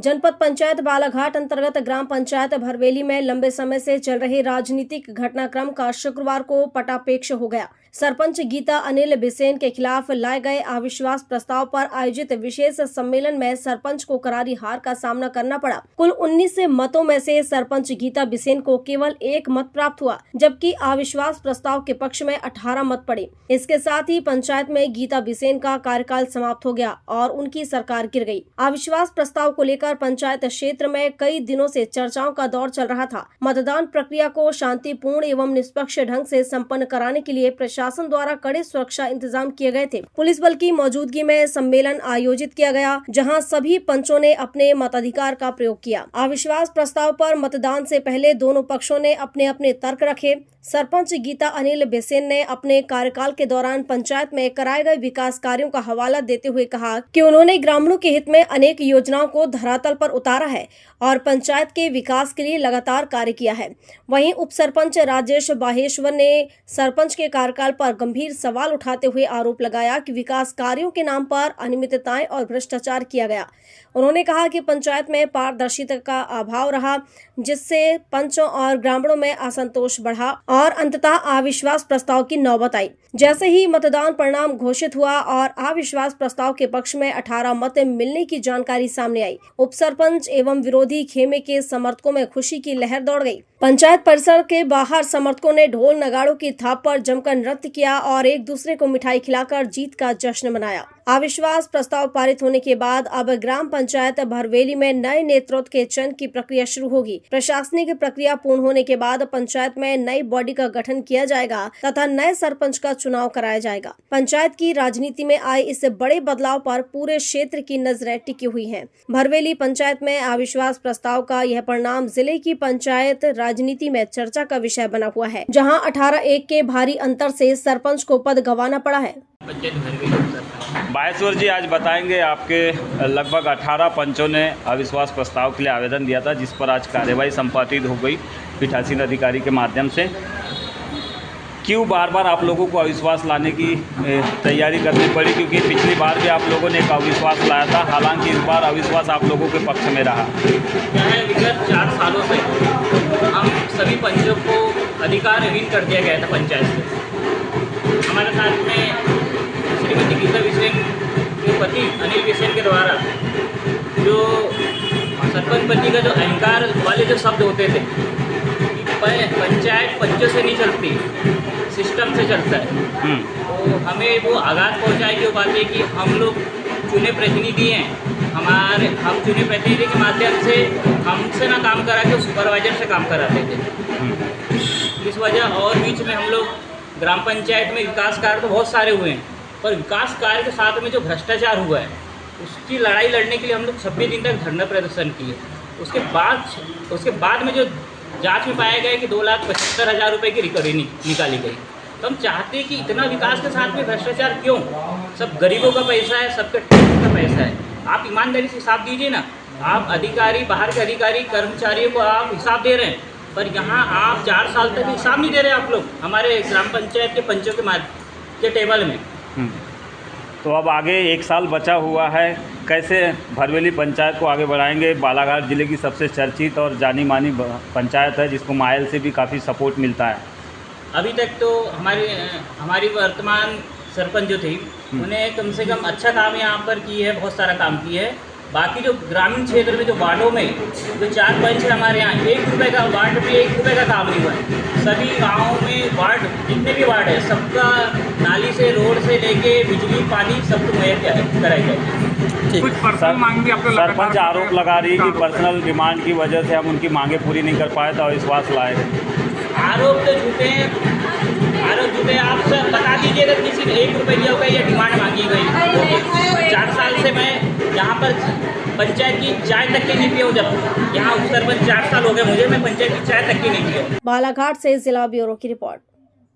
जनपद पंचायत बालाघाट अंतर्गत ग्राम पंचायत भरवेली में लंबे समय से चल रहे राजनीतिक घटनाक्रम का शुक्रवार को पटापेक्ष हो गया। सरपंच गीता अनिल बिसेन के खिलाफ लाए गए अविश्वास प्रस्ताव पर आयोजित विशेष सम्मेलन में सरपंच को करारी हार का सामना करना पड़ा। कुल 19 मतों में से सरपंच गीता बिसेन को केवल 1 मत प्राप्त हुआ, जबकि अविश्वास प्रस्ताव के पक्ष में 18 मत पड़े। इसके साथ ही पंचायत में गीता बिसेन का कार्यकाल समाप्त हो गया और उनकी सरकार गिर गई। अविश्वास प्रस्ताव को लेकर पंचायत क्षेत्र में कई दिनों से चर्चाओं का दौर चल रहा था। मतदान प्रक्रिया को शांतिपूर्ण एवं निष्पक्ष ढंग से संपन्न कराने के लिए प्रशासन द्वारा कड़े सुरक्षा इंतजाम किए गए थे। पुलिस बल की मौजूदगी में सम्मेलन आयोजित किया गया, जहां सभी पंचों ने अपने मताधिकार का प्रयोग किया। अविश्वास प्रस्ताव पर मतदान से पहले दोनों पक्षों ने अपने अपने तर्क रखे। सरपंच गीता अनिल बिसेन ने अपने कार्यकाल के दौरान पंचायत में कराए गए विकास कार्यों का हवाला देते हुए कहा कि उन्होंने ग्रामीणों के हित में अनेक योजनाओं को धरातल पर उतारा है और पंचायत के विकास के लिए लगातार कार्य किया है। वहीं उप सरपंच राजेश बाहेश्वर ने सरपंच के कार्यकाल पर गंभीर सवाल उठाते हुए आरोप लगाया कि विकास कार्यों के नाम पर अनियमितताएं और भ्रष्टाचार किया गया। उन्होंने कहा कि पंचायत में पारदर्शिता का अभाव रहा, जिससे पंचों और ग्रामीणों में असंतोष बढ़ा और अंततः अविश्वास प्रस्ताव की नौबत आई। जैसे ही मतदान परिणाम घोषित हुआ और अविश्वास प्रस्ताव के पक्ष में 18 मत मिलने की जानकारी सामने आई, उप सरपंच एवं विरोधी खेमे के समर्थकों में खुशी की लहर दौड़ गई। पंचायत परिसर के बाहर समर्थकों ने ढोल नगाड़ों की थाप पर जमकर नृत्य किया और एक दूसरे को मिठाई खिलाकर जीत का जश्न मनाया। अविश्वास प्रस्ताव पारित होने के बाद अब ग्राम पंचायत भरवेली में नए नेतृत्व के चयन की प्रक्रिया शुरू होगी। प्रशासनिक प्रक्रिया पूर्ण होने के बाद पंचायत में नई बॉडी का गठन किया जाएगा तथा नए सरपंच का चुनाव कराया जाएगा। पंचायत की राजनीति में आए इस बड़े बदलाव पर पूरे क्षेत्र की नजरें टिकी हुई हैं। भरवेली पंचायत में अविश्वास प्रस्ताव का यह परिणाम जिले की पंचायत राजनीति में चर्चा का विषय बना हुआ है, जहां 18-1 के भारी अंतर से सरपंच को पद गंवाना पड़ा है। बाहेश्वर जी, आज बताएंगे आपके लगभग 18 पंचों ने अविश्वास प्रस्ताव के लिए आवेदन दिया था, जिस पर आज कार्यवाही संपादित हो गई पीठासीन अधिकारी के माध्यम से। क्यों बार बार आप लोगों को अविश्वास लाने की तैयारी करनी पड़ी? क्योंकि पिछली बार भी आप लोगों ने एक अविश्वास लाया था, हालांकि इस बार अविश्वास आप लोगों के पक्ष में रहा। क्या है, विगत 4 सालों से हम सभी पंचों को अधिकारहीन कर दिया गया था पंचायत से। हमारे साथ में श्रीमती गीता बिसेन के पति अनिल बिसेन के द्वारा जो सरपंच पति का जो अहंकार वाले जो शब्द होते थे, पंचायत पंचों से नहीं चलती, सिस्टम से चलता है, तो हमें वो आघात पहुंचाई की बात है कि हम लोग चुने प्रतिनिधि हैं। हम चुने प्रतिनिधि के माध्यम से हमसे ना काम करा के सुपरवाइजर से काम कराते थे। इस वजह और बीच में हम लोग ग्राम पंचायत में विकास कार्य तो बहुत सारे हुए हैं, पर विकास कार्य के साथ में जो भ्रष्टाचार हुआ है उसकी लड़ाई लड़ने के लिए हम लोग 26 दिन तक धरना प्रदर्शन किए। उसके बाद में जो जांच में पाया गया कि 2,75,000 रुपये की रिकवरी निकाली गई। तो हम चाहते हैं कि इतना विकास के साथ में भ्रष्टाचार क्यों? सब गरीबों का पैसा है, सबके टैक्स का पैसा है। आप ईमानदारी से हिसाब दीजिए ना। आप अधिकारी, बाहर के अधिकारी कर्मचारियों को आप हिसाब दे रहे हैं, पर यहाँ आप 4 साल तक हिसाब नहीं दे रहे आप लोग हमारे ग्राम पंचायत के पंचों के टेबल में। तो अब आगे 1 साल बचा हुआ है, कैसे भरवेली पंचायत को आगे बढ़ाएंगे? बालाघाट जिले की सबसे चर्चित और जानी मानी पंचायत है, जिसको मायल से भी काफ़ी सपोर्ट मिलता है। अभी तक तो हमारी वर्तमान सरपंच जो थी उन्हें कम से कम अच्छा काम यहाँ पर की है, बहुत सारा काम किया है। बाकी जो ग्रामीण क्षेत्र में जो वार्डों में जो 4 पंच है हमारे यहाँ, 1 रुपये का वार्ड में 1 रुपये का काम नहीं हुआ है। सभी गाँवों में वार्ड, जितने भी वार्ड है, सबका नाली से, रोड से लेके बिजली पानी सब मुहैया कराई जाएगी। कुछ पर्सनल मांग भी आप लोग सरपंच आरोप लगा रही कि पर्सनल डिमांड की वजह से हम उनकी मांगे पूरी नहीं कर पाए तो अविश्वास लाए। आरोप तो झूठे हैं, आप सब बता दीजिए अगर किसी ने 1 रुपये दिया होगा या डिमांड मांगी गई। 4 साल से मैं यहाँ पर पंचायत की चाय तक की नहीं पी हूँ। जब यहाँ उप सरपंच 4 साल हो गए मुझे, मैं पंचायत की चाय तक की नहीं पी हूँ। बालाघाट से जिला ब्यूरो की रिपोर्ट।